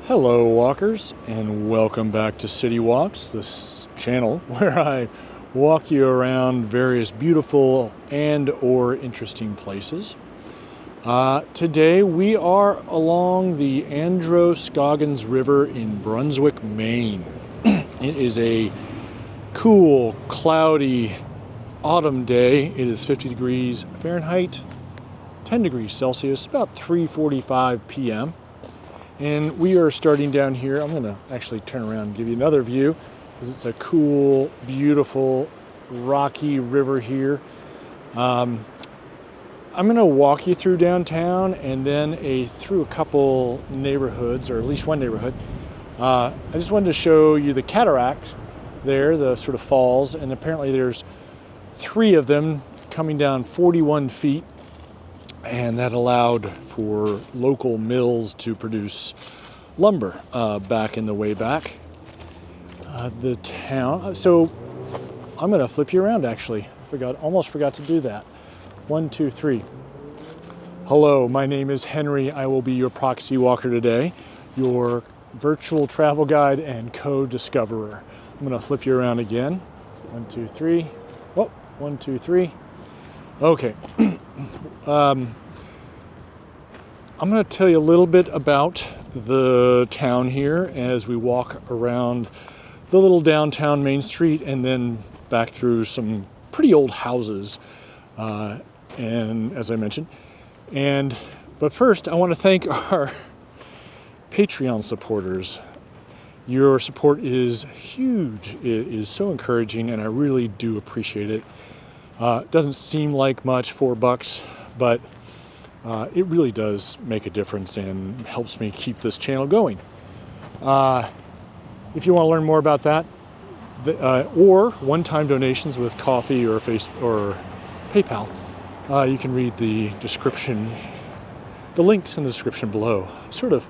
Hello walkers, and welcome back to City Walks, this channel where I walk you around various beautiful and or interesting places. Today we are along the Androscoggins River in Brunswick, Maine. It is a cool, cloudy autumn day. It is 50 degrees Fahrenheit, 10 degrees Celsius, about 3:45 p.m. And we are starting down here. I'm going to actually turn around and give you another view because it's a cool, beautiful, rocky river here. I'm going to walk you through downtown and then through a couple neighborhoods, or at least one neighborhood. I just wanted to show you the cataract there, the sort of falls, and apparently there's 3 of them coming down 41 feet. And that allowed for local mills to produce lumber back in the way back. The town. So I'm going to flip you around. Actually, almost forgot to do that. 1, 2, 3. Hello, my name is Henry. I will be your proxy walker today, your virtual travel guide and co-discoverer. I'm going to flip you around again. 1, 2, 3. Oh, 1, 2, 3. Okay. I'm going to tell you a little bit about the town here as we walk around the little downtown Main Street and then back through some pretty old houses, and as I mentioned. But first, I want to thank our Patreon supporters. Your support is huge. It is so encouraging, and I really do appreciate it. It doesn't seem like much, $4, but it really does make a difference and helps me keep this channel going. If you want to learn more about that, or one-time donations with coffee or PayPal, you can read the links in the description below. I sort of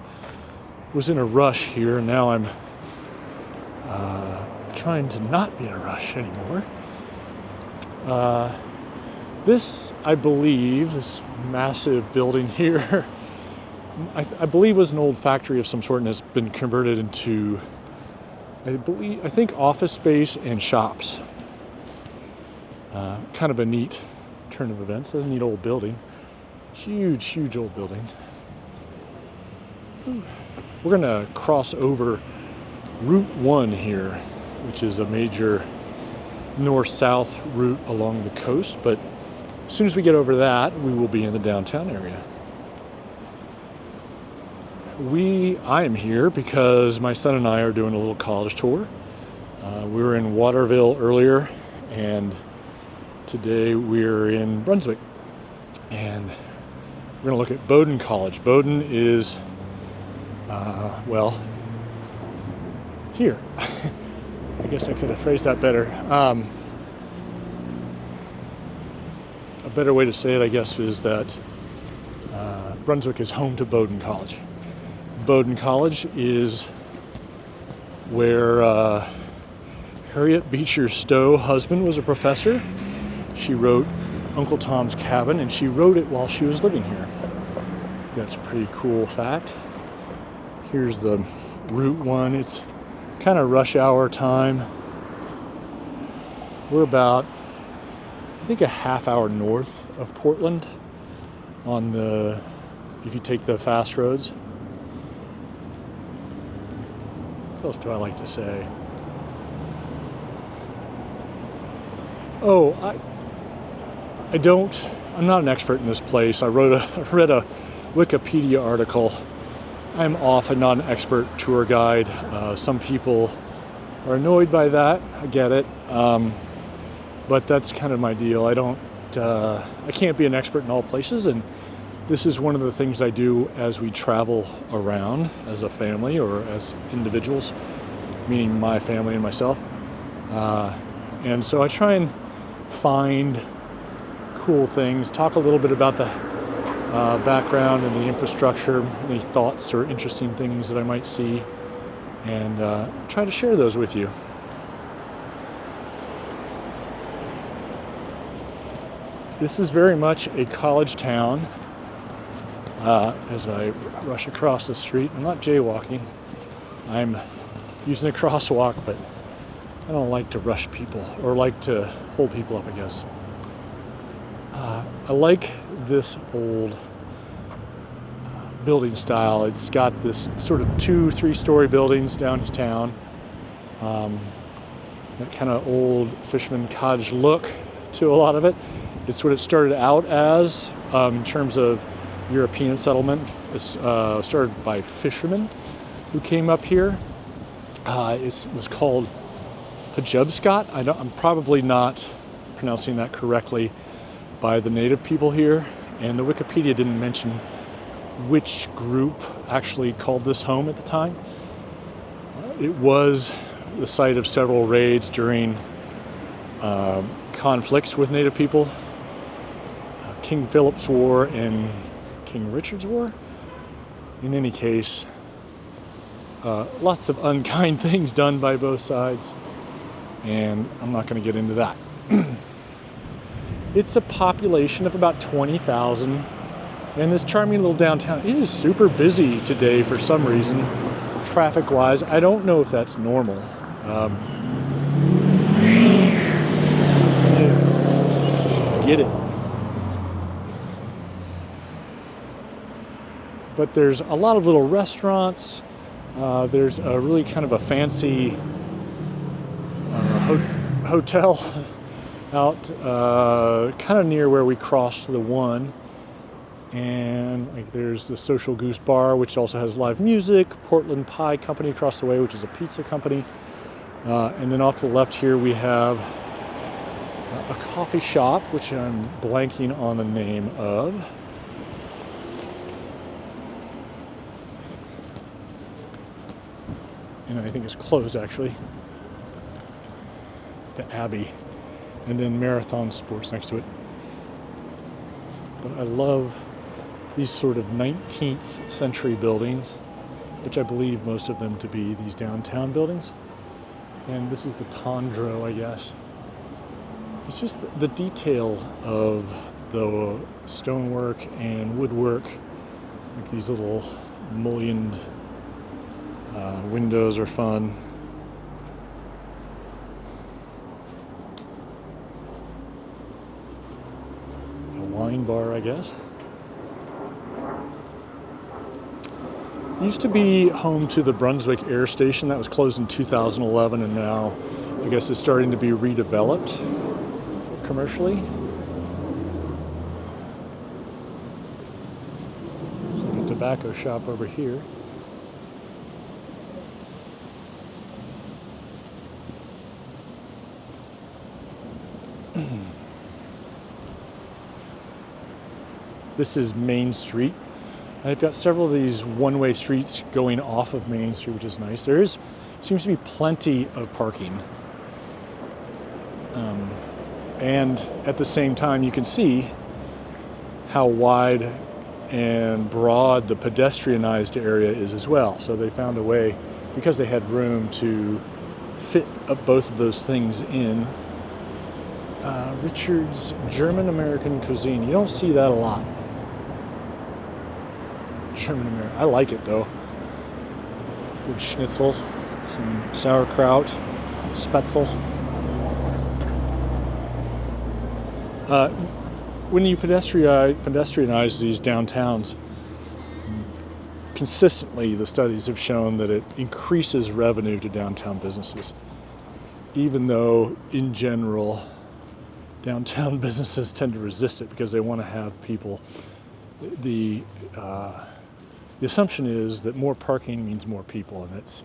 was in a rush here, and now I'm trying to not be in a rush anymore. This, I believe, this massive building here, I believe was an old factory of some sort and has been converted into, I think office space and shops. Kind of a neat turn of events. That's a neat old building. Huge, huge old building. We're gonna cross over Route 1 here, which is a major north-south route along the coast, but as soon as we get over that, we will be in the downtown area. I am here because my son and I are doing a little college tour. We were in Waterville earlier, and today we're in Brunswick. And we're going to look at Bowdoin College. Bowdoin is, here. I guess I could have phrased that better. A better way to say it, I guess, is that Brunswick is home to Bowdoin College. Bowdoin College is where Harriet Beecher Stowe's husband was a professor. She wrote Uncle Tom's Cabin, and she wrote it while she was living here. That's a pretty cool fact. Here's the Route 1. It's kind of rush hour time. We're about, I think, a half hour north of Portland if you take the fast roads. What else do I like to say? I'm not an expert in this place. I read a Wikipedia article. I'm often not an expert tour guide. Some people are annoyed by that. I get it. But that's kind of my deal. I can't be an expert in all places, and this is one of the things I do as we travel around as a family or as individuals, meaning my family and myself. And so I try and find cool things, talk a little bit about the background and the infrastructure, any thoughts or interesting things that I might see, and try to share those with you. This is very much a college town. As I rush across the street, I'm not jaywalking. I'm using a crosswalk, but I don't like to rush people or like to hold people up, I guess. I like this old building style. It's got this sort of 2-3 story buildings downtown. That kind of old fisherman cottage look to a lot of it. It's what it started out as in terms of European settlement. It's started by fishermen who came up here. It was called Pajubscot. I'm probably not pronouncing that correctly by the native people here, and the Wikipedia didn't mention which group actually called this home at the time. It was the site of several raids during conflicts with native people, King Philip's War and King Richard's War. In any case, lots of unkind things done by both sides, and I'm not going to get into that. It's a population of about 20,000, and this charming little downtown, it is super busy today for some reason, traffic-wise. I don't know if that's normal. Get it. But there's a lot of little restaurants. There's a really kind of a fancy hotel out kind of near where we crossed the one. And like there's the Social Goose Bar, which also has live music, Portland Pie Company across the way, which is a pizza company. And then off to the left here we have a coffee shop, which I'm blanking on the name of. And I think it's closed actually. The Abbey. And then Marathon Sports next to it. But I love these sort of 19th century buildings, which I believe most of them to be these downtown buildings. And this is the Tondro, I guess. It's just the detail of the stonework and woodwork, like these little mullioned windows are fun. A wine bar, I guess. It used to be home to the Brunswick Air Station that was closed in 2011, and now I guess it's starting to be redeveloped commercially. There's a tobacco shop over here. This is Main Street. I've got several of these one-way streets going off of Main Street, which is nice. Seems to be plenty of parking. And at the same time, you can see how wide and broad the pedestrianized area is as well. So they found a way, because they had room, to fit up both of those things in. Richard's German-American cuisine. You don't see that a lot. German-American. I like it though. Good schnitzel, some sauerkraut, spätzle. When you pedestrianize these downtowns, consistently the studies have shown that it increases revenue to downtown businesses, even though in general downtown businesses tend to resist it because they want to have people. The assumption is that more parking means more people, and it's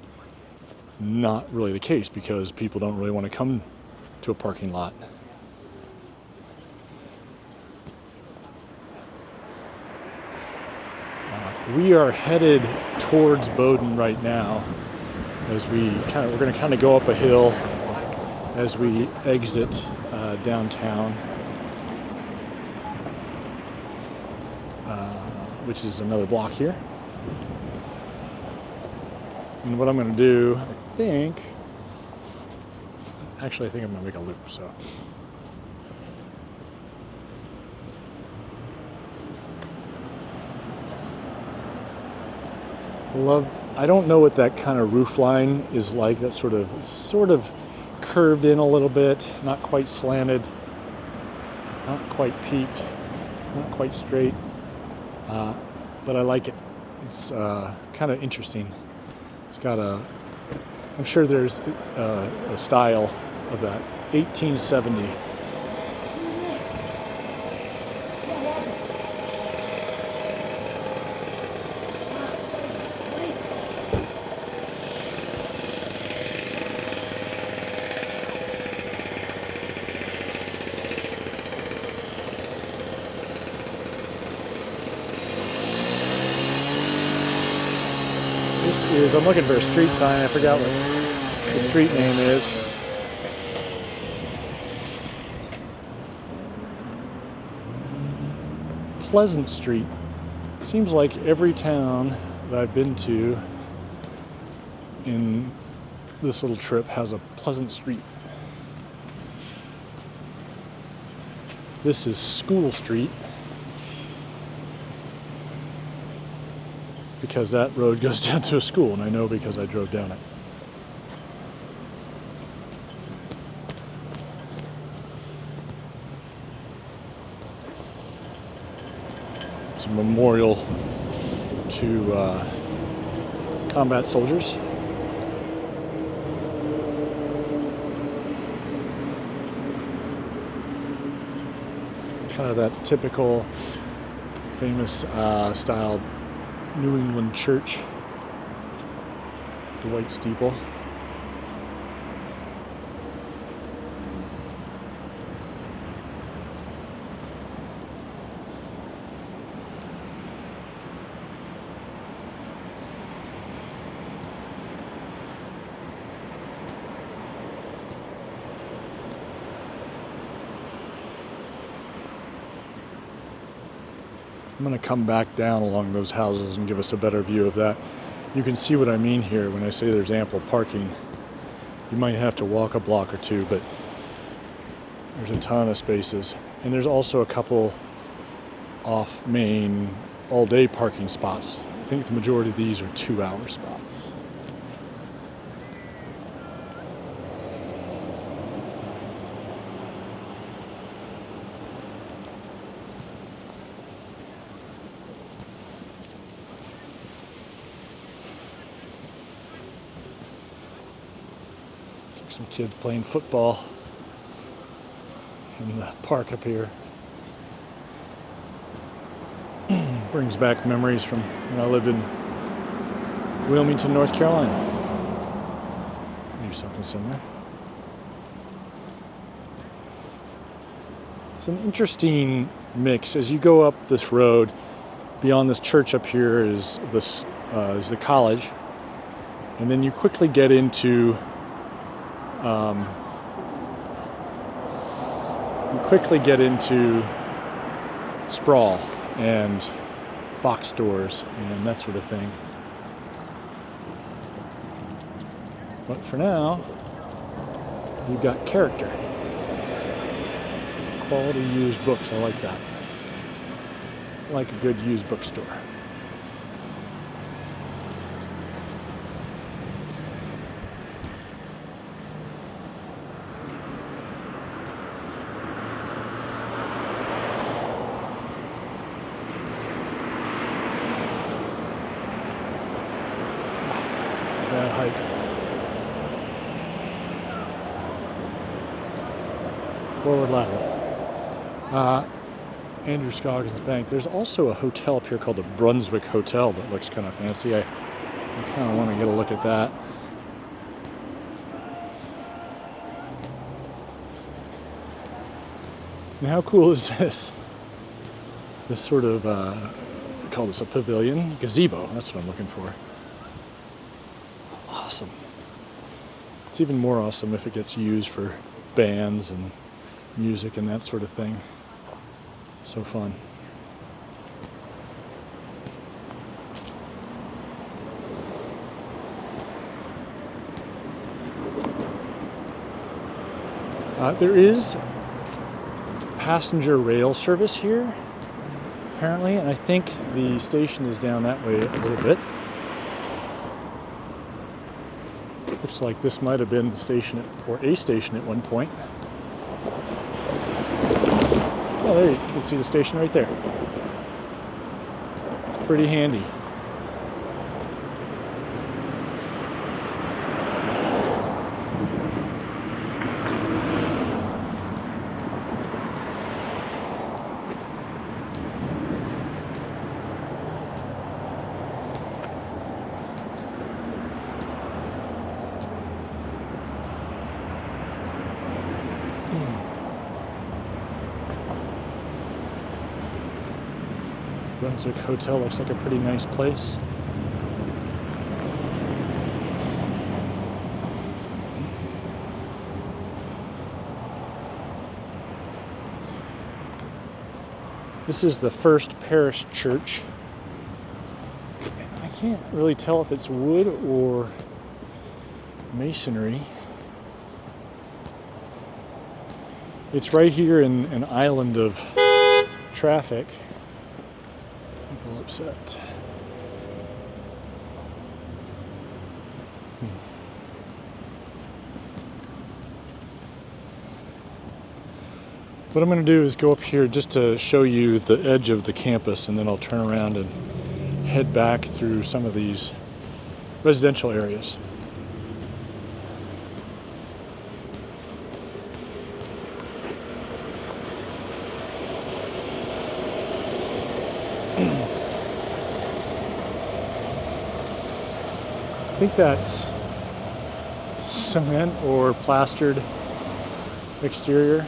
not really the case because people don't really want to come to a parking lot. We are headed towards Bowdoin right now as we're going to kind of go up a hill as we exit downtown, which is another block here. And what I'm going to do, I think I'm going to make a loop. So. I don't know what that kind of roof line is like. That sort of curved in a little bit, not quite slanted, not quite peaked, not quite straight, but I like it. It's kind of interesting. It's got I'm sure there's a style of that. 1870. I'm looking for a street sign. I forgot what the street name is. Pleasant Street. Seems like every town that I've been to in this little trip has a pleasant street. This is School Street, because that road goes down to a school, and I know because I drove down it. It's a memorial to combat soldiers. Kind of that typical famous style New England church, the white steeple. I'm going to come back down along those houses and give us a better view of that. You can see what I mean here when I say there's ample parking. You might have to walk a block or two, but there's a ton of spaces. And there's also a couple off Main all-day parking spots. I think the majority of these are 2-hour spots. Some kids playing football in the park up here. Brings back memories from when I lived in Wilmington, North Carolina. Maybe something similar. It's an interesting mix. As you go up this road, beyond this church up here is the college, and then you quickly get into sprawl and box stores and that sort of thing. But for now, you've got character. Quality used books, I like that. I like a good used bookstore. Bad hike. Forward lateral. Andrew Scoggins Bank. There's also a hotel up here called the Brunswick Hotel that looks kind of fancy. I kind of want to get a look at that. And how cool is this? This sort of, we call this a pavilion? Gazebo, that's what I'm looking for. Awesome. It's even more awesome if it gets used for bands and music and that sort of thing. So fun. There is passenger rail service here, apparently, and I think the station is down that way a little bit. Looks like this might have been the station or a station at one point. Oh, there you can see the station right there. It's pretty handy. Brunswick Hotel looks like a pretty nice place. This is the First Parish Church. I can't really tell if it's wood or masonry. It's right here in an island of traffic. People upset. What I'm going to do is go up here just to show you the edge of the campus, and then I'll turn around and head back through some of these residential areas. I think that's cement or plastered exterior.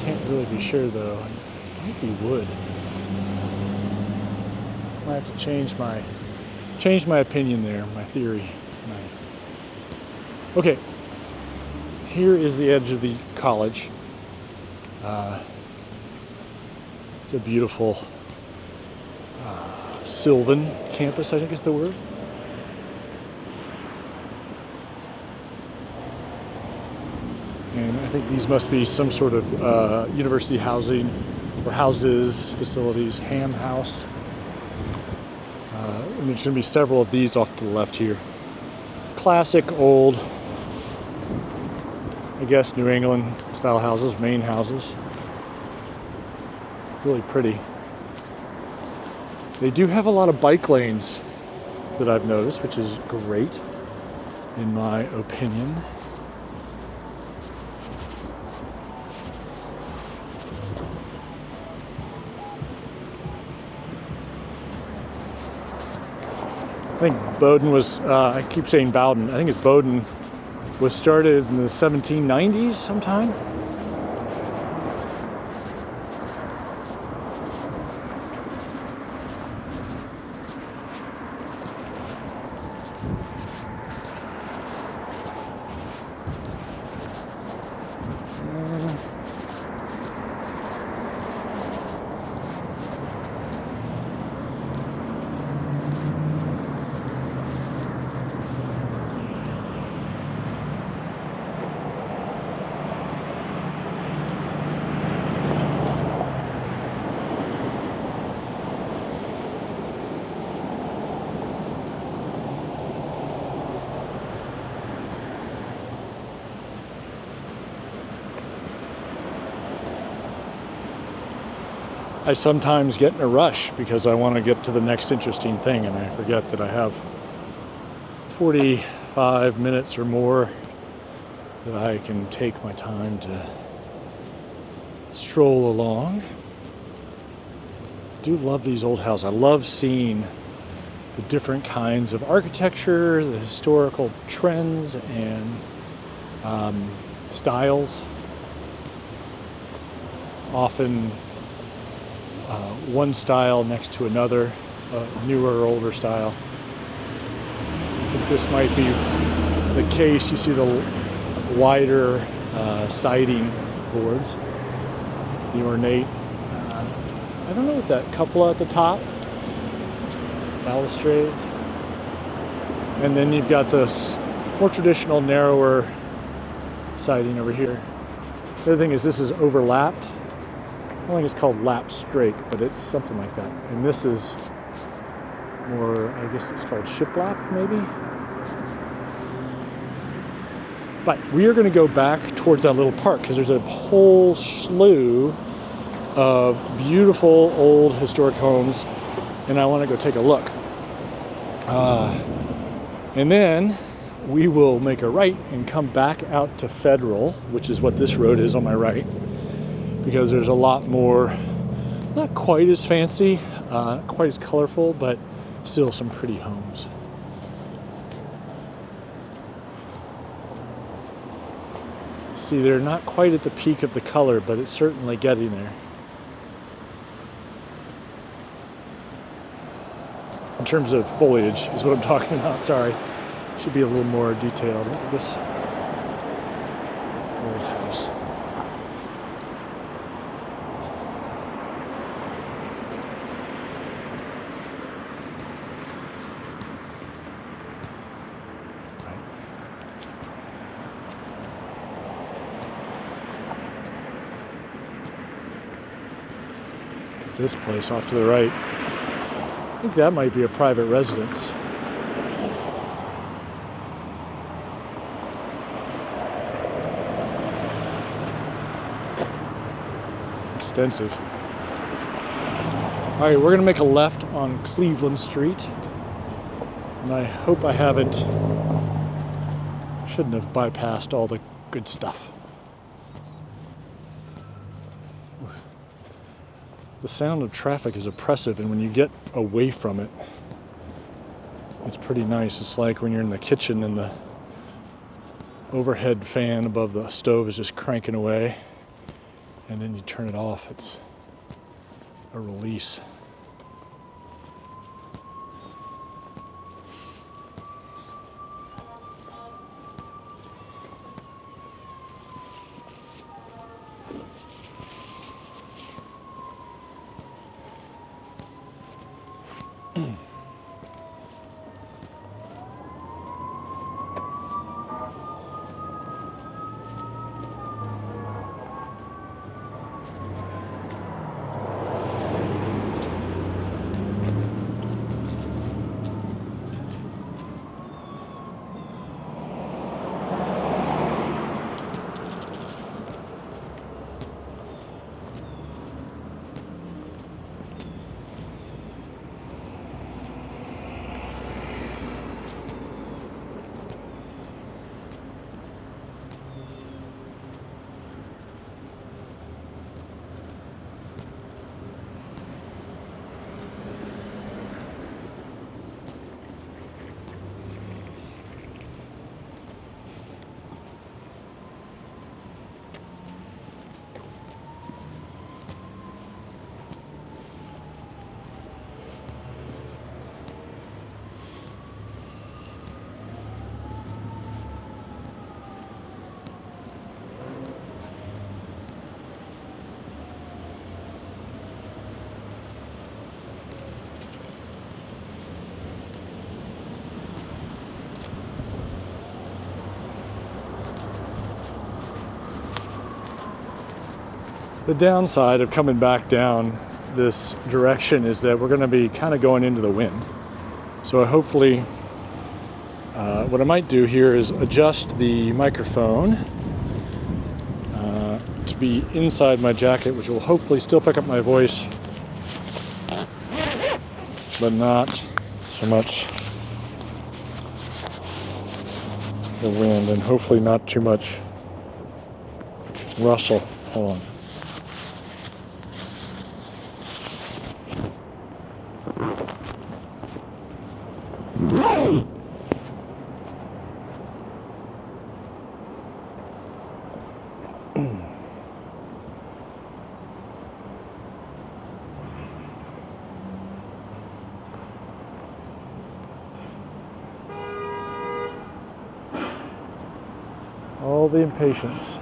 Can't really be sure though. It might be wood. Might have to change my opinion there, my theory. Okay, here is the edge of the college. It's a beautiful sylvan campus, I think is the word. And I think these must be some sort of university housing or houses, facilities, ham house. And there's going to be several of these off to the left here. Classic old, I guess, New England style houses, Maine houses. Really pretty. They do have a lot of bike lanes that I've noticed, which is great, in my opinion. I think Bowdoin was, I keep saying Bowdoin, I think it's Bowdoin, was started in the 1790s sometime. I sometimes get in a rush because I want to get to the next interesting thing, and I forget that I have 45 minutes or more that I can take my time to stroll along. I do love these old houses. I love seeing the different kinds of architecture, the historical trends and styles. Often one style next to another, newer or older style. I think this might be the case. You see the wider siding boards, the ornate. I don't know what that cupola at the top, balustrade. And then you've got this more traditional, narrower siding over here. The other thing is this is overlapped. I don't think it's called lap strake, but it's something like that. And this is more, I guess it's called shiplap maybe. But we are going to go back towards that little park because there's a whole slew of beautiful old historic homes, and I want to go take a look. And then we will make a right and come back out to Federal, which is what this road is on my right, because there's a lot more, not quite as fancy, not quite as colorful, but still some pretty homes. See, they're not quite at the peak of the color, but it's certainly getting there. In terms of foliage is what I'm talking about, sorry. Should be a little more detailed. Look at this old house. This place off to the right. I think that might be a private residence. Extensive. All right, we're gonna make a left on Cleveland Street. And I hope I shouldn't have bypassed all the good stuff. The sound of traffic is oppressive, and when you get away from it, it's pretty nice. It's like when you're in the kitchen and the overhead fan above the stove is just cranking away, and then you turn it off. It's a release. The downside of coming back down this direction is that we're going to be kind of going into the wind. So hopefully, what I might do here is adjust the microphone to be inside my jacket, which will hopefully still pick up my voice, but not so much the wind, and hopefully not too much rustle. Hold on. All the impatience.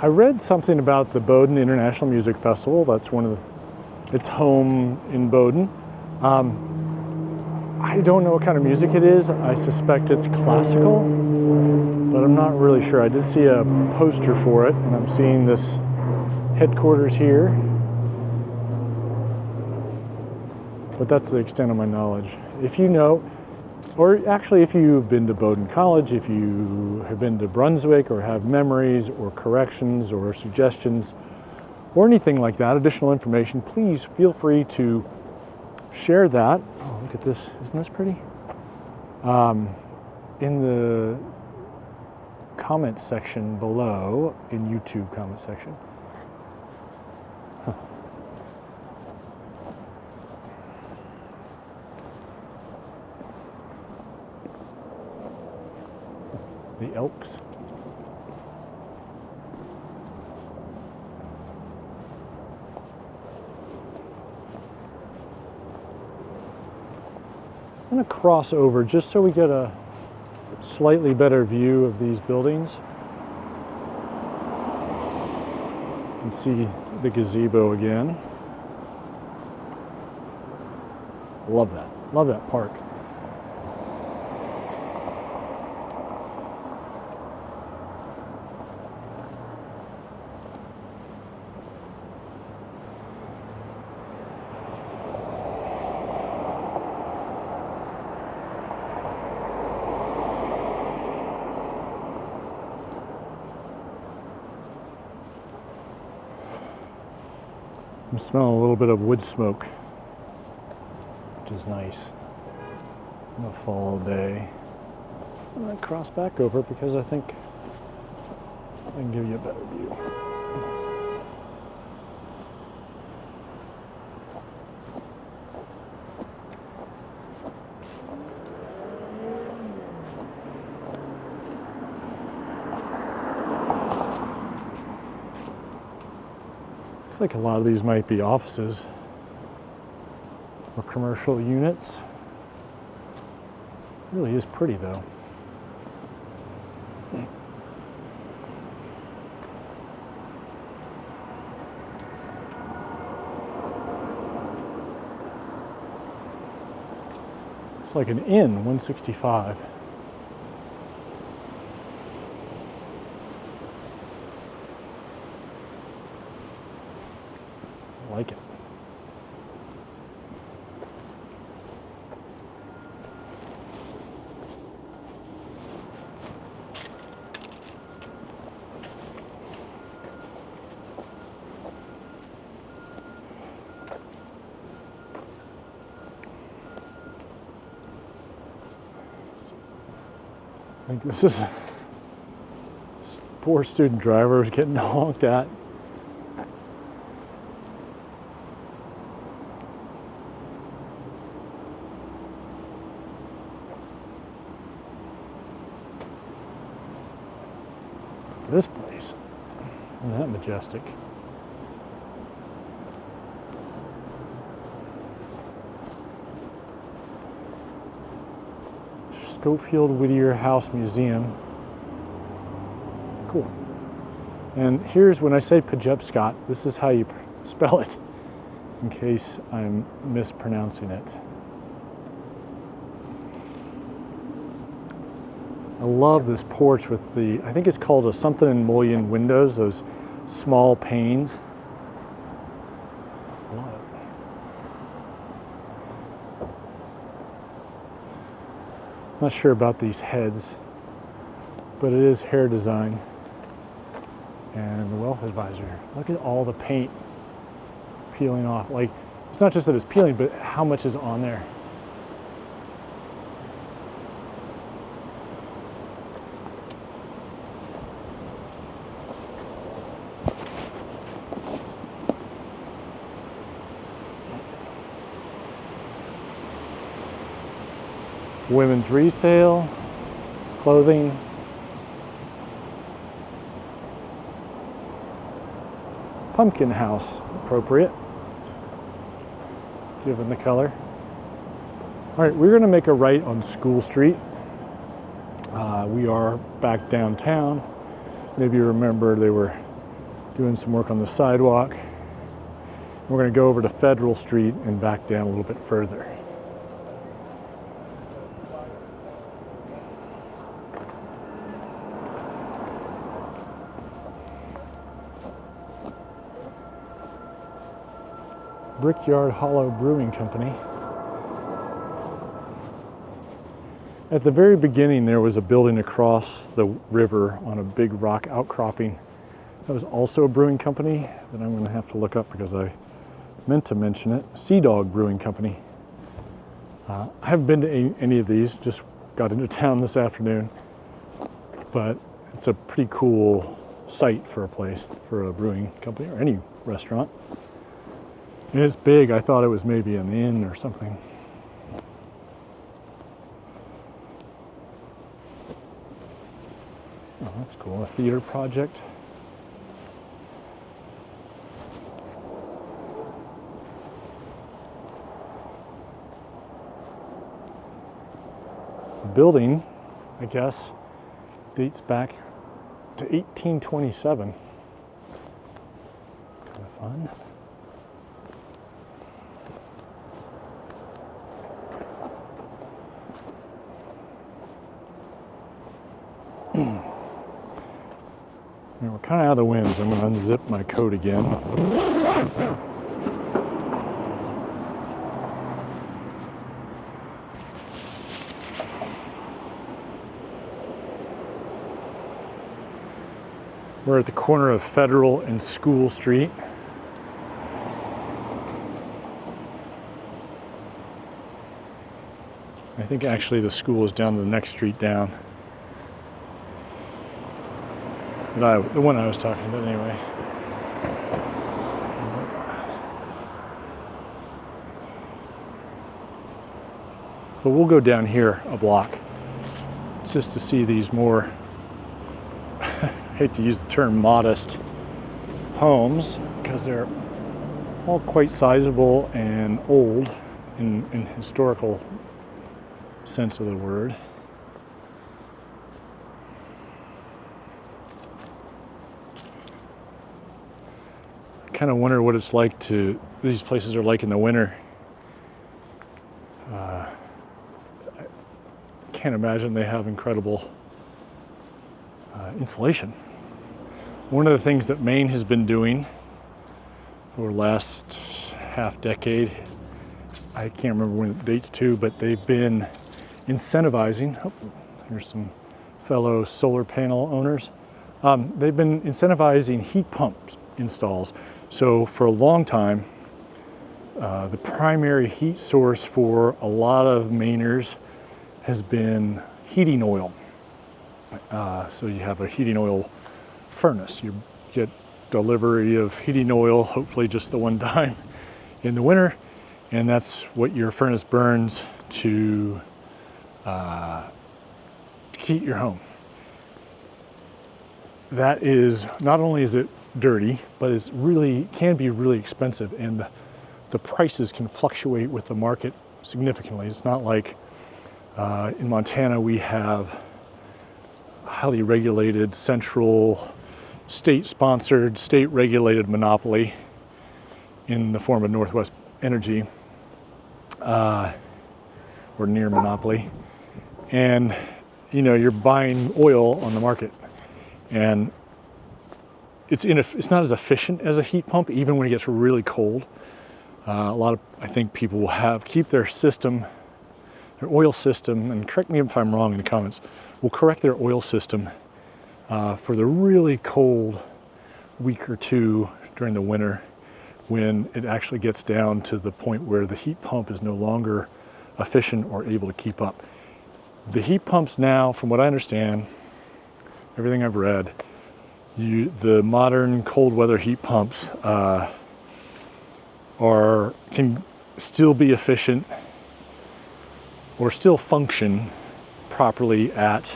I read something about the Bowdoin International Music Festival. That's it's home in Bowdoin. I don't know what kind of music it is. I suspect it's classical, but I'm not really sure. I did see a poster for it, and I'm seeing this headquarters here. But that's the extent of my knowledge. If you know, or actually if you've been to Bowdoin College, if you have been to Brunswick or have memories or corrections or suggestions or anything like that, additional information, please feel free to share that. Oh, look at this. Isn't this pretty? In the comment section below, in YouTube comment section. Huh. The Alps. I'm going to cross over just so we get a slightly better view of these buildings and see the gazebo again. Love that park. I'm smelling a little bit of wood smoke, which is nice on a fall day. I'm going to cross back over because I think I can give you a better view. Looks like a lot of these might be offices or commercial units. It really is pretty though. It's like an inn, 165. I like it. I think this is a poor student driver is getting honked at. This place, isn't that majestic? Schofield Whittier House Museum. Cool. And here's, when I say Pejepscot, this is how you spell it, in case I'm mispronouncing it. I love this porch with the, I think it's called a something and mullion windows, those small panes. I love it. Not sure about these heads, but it is hair design. And the wealth advisor. Look at all the paint peeling off. Like, it's not just that it's peeling, but how much is on there. Women's resale, clothing. Pumpkin house, appropriate, given the color. All right, we're gonna make a right on School Street. We are back downtown. Maybe you remember they were doing some work on the sidewalk. We're gonna go over to Federal Street and back down a little bit further. Brickyard Hollow Brewing Company. At the very beginning, there was a building across the river on a big rock outcropping. That was also a brewing company that I'm going to have to look up because I meant to mention it. Sea Dog Brewing Company. I haven't been to any of these, just got into town this afternoon, but it's a pretty cool site for a place, for a brewing company or any restaurant. And it's big. I thought it was maybe an inn or something. Oh, that's cool. A theater project. The building, I guess, dates back to 1827. Kind of fun. And we're kind of out of the wind, so I'm going to unzip my coat again. We're at the corner of Federal and School Street. I think actually the school is down the next street down. The one I was talking about anyway. But we'll go down here a block just to see these more, I hate to use the term modest homes, because they're all quite sizable and old in historical sense of the word. Kind of wonder what it's like these places are like in the winter. I can't imagine they have incredible insulation. One of the things that Maine has been doing over the last half decade, I can't remember when it dates to, but they've been incentivizing, here's some fellow solar panel owners, they've been incentivizing heat pumps installs. So for a long time, the primary heat source for a lot of Mainers has been heating oil. So you have a heating oil furnace. You get delivery of heating oil, hopefully just the one time in the winter, and that's what your furnace burns to heat your home. That is, not only is it dirty, but it's really can be really expensive, and the prices can fluctuate with the market significantly. It's not like in Montana we have highly regulated central state-sponsored, state-regulated monopoly in the form of Northwest Energy, or near monopoly, and you're buying oil on the market, and it's not as efficient as a heat pump, even when it gets really cold. I think people will keep their oil system, and correct me if I'm wrong in the comments, will correct their oil system for the really cold week or two during the winter, when it actually gets down to the point where the heat pump is no longer efficient or able to keep up. The heat pumps now, from what I understand, everything I've read, the modern cold weather heat pumps can still be efficient or still function properly at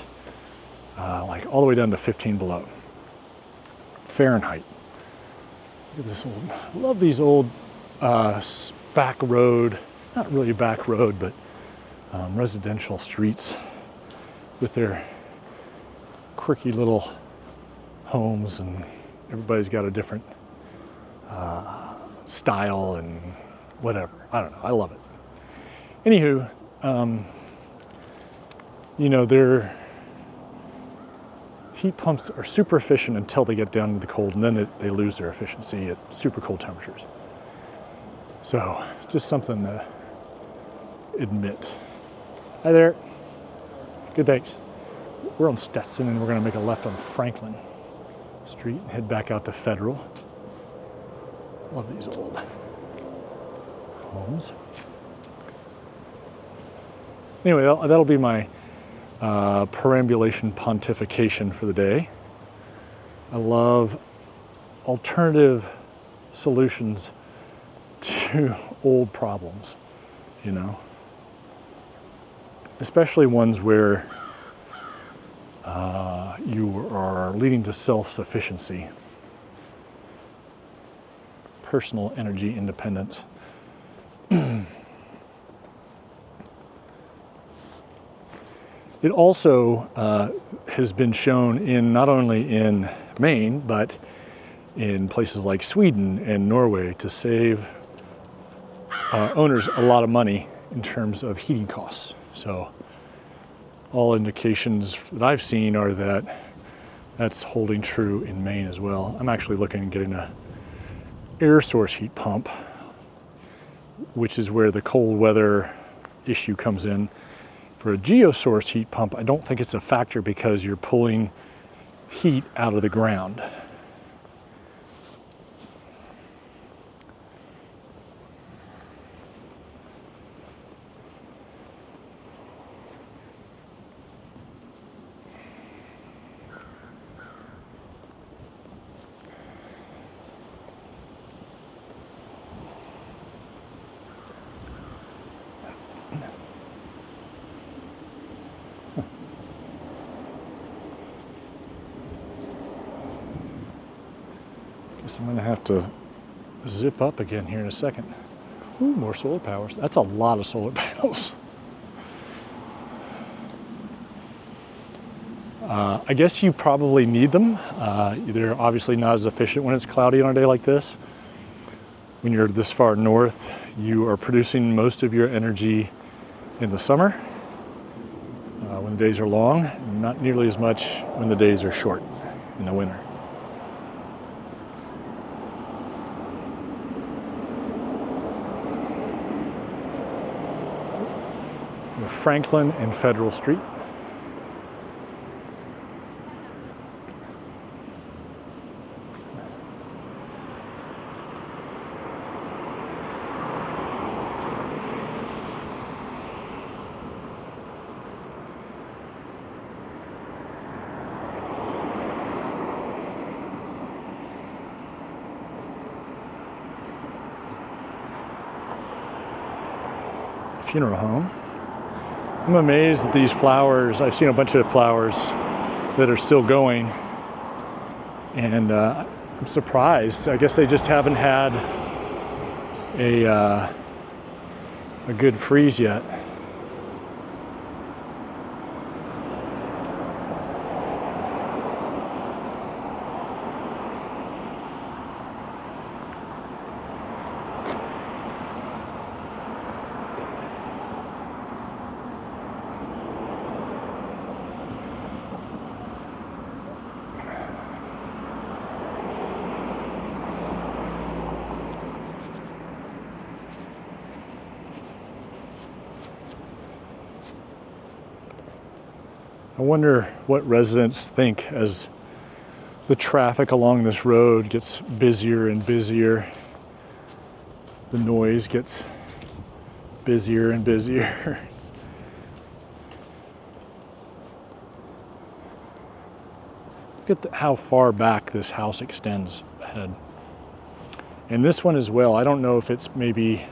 like all the way down to 15 below Fahrenheit. Look at this I love these old back road, not really back road, but residential streets with their quirky little homes, and everybody's got a different style and whatever. I don't know. I love it. Anywho, their heat pumps are super efficient until they get down to the cold, and then they lose their efficiency at super cold temperatures. So just something to admit. Hi there. Good, thanks. We're on Stetson and we're gonna make a left on Franklin Street and head back out to Federal. Love these old homes. Anyway, that'll be my perambulation pontification for the day. I love alternative solutions to old problems, you know, especially ones where you are leading to self-sufficiency, personal energy independence. It also has been shown in not only in Maine, but in places like Sweden and Norway to save owners a lot of money in terms of heating costs. So all indications that I've seen are that that's holding true in Maine as well. I'm actually looking at getting an air source heat pump, which is where the cold weather issue comes in. For a geosource heat pump, I don't think it's a factor because you're pulling heat out of the ground. I'm gonna have to zip up again here in a second. Ooh, more solar powers. That's a lot of solar panels. I guess you probably need them. They're obviously not as efficient when it's cloudy on a day like this. When you're this far north, you are producing most of your energy in the summer, when the days are long, not nearly as much when the days are short in the winter. Franklin and Federal Street. Funeral home. I'm amazed at these flowers. I've seen a bunch of flowers that are still going, and I'm surprised. I guess they just haven't had a good freeze yet. I wonder what residents think as the traffic along this road gets busier and busier. The noise gets busier and busier. Look at how far back this house extends ahead. And this one as well. I don't know if it's maybe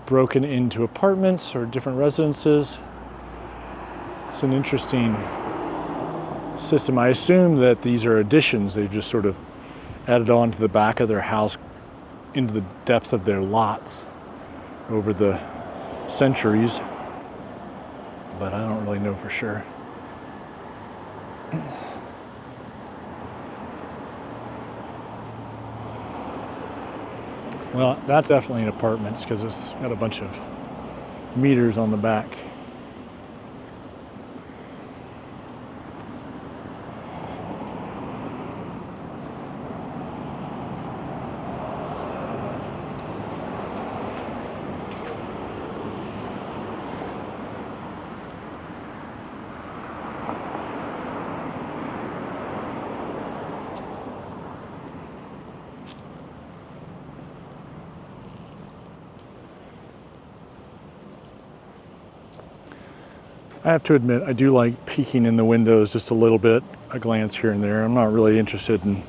broken into apartments or different residences. It's an interesting system. I assume that these are additions. They've just sort of added on to the back of their house into the depth of their lots over the centuries, but I don't really know for sure. Well, that's definitely an apartments because it's got a bunch of meters on the back. I have to admit, I do like peeking in the windows just a little bit, a glance here and there. I'm not really interested in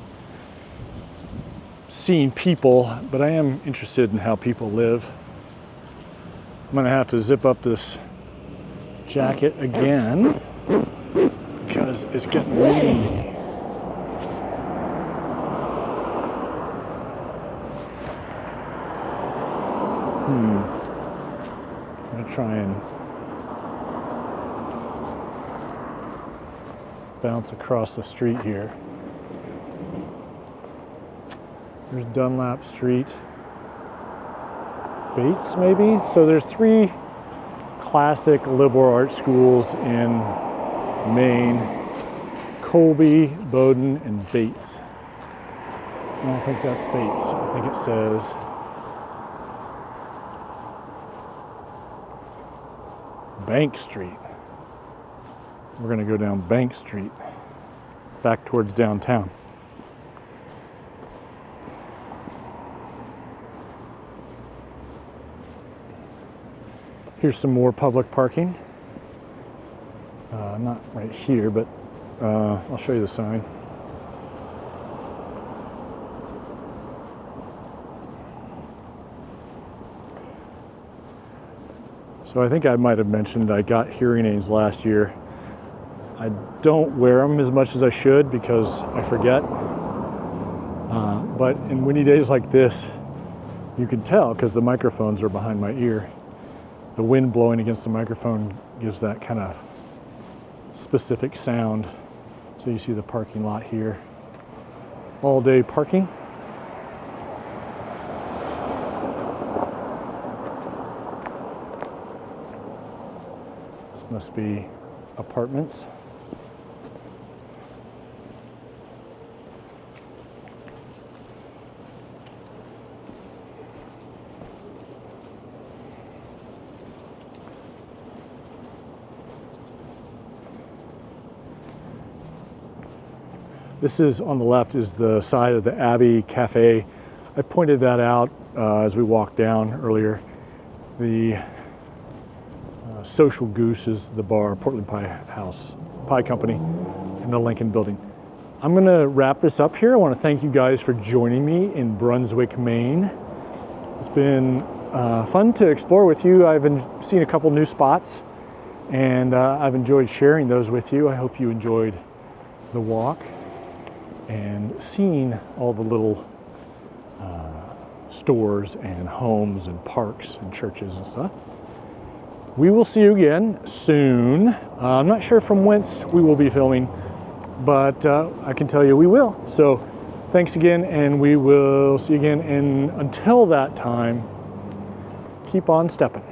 seeing people, but I am interested in how people live. I'm gonna have to zip up this jacket again because it's getting windy. I'm gonna try and bounce across the street here. There's Dunlap Street. Bates, maybe? So there's 3 classic liberal arts schools in Maine: Colby, Bowdoin, and Bates. I don't think that's Bates. I think it says Bank Street. We're gonna go down Bank Street, back towards downtown. Here's some more public parking. Not right here, but I'll show you the sign. So I think I might have mentioned I got hearing aids last year. I don't wear them as much as I should because I forget. But in windy days like this, you can tell because the microphones are behind my ear. The wind blowing against the microphone gives that kind of specific sound. So you see the parking lot here. All day parking. This must be apartments. This is on the left is the side of the Abbey Cafe. I pointed that out as we walked down earlier. The Social Goose is the bar, Portland Pie Company in the Lincoln Building. I'm gonna wrap this up here. I wanna thank you guys for joining me in Brunswick, Maine. It's been fun to explore with you. I've seen a couple new spots and I've enjoyed sharing those with you. I hope you enjoyed the walk and seeing all the little stores and homes and parks and churches and stuff. We will see you again soon. I'm not sure from whence we will be filming, but I can tell you we will. So thanks again, and we will see you again. And until that time, keep on stepping.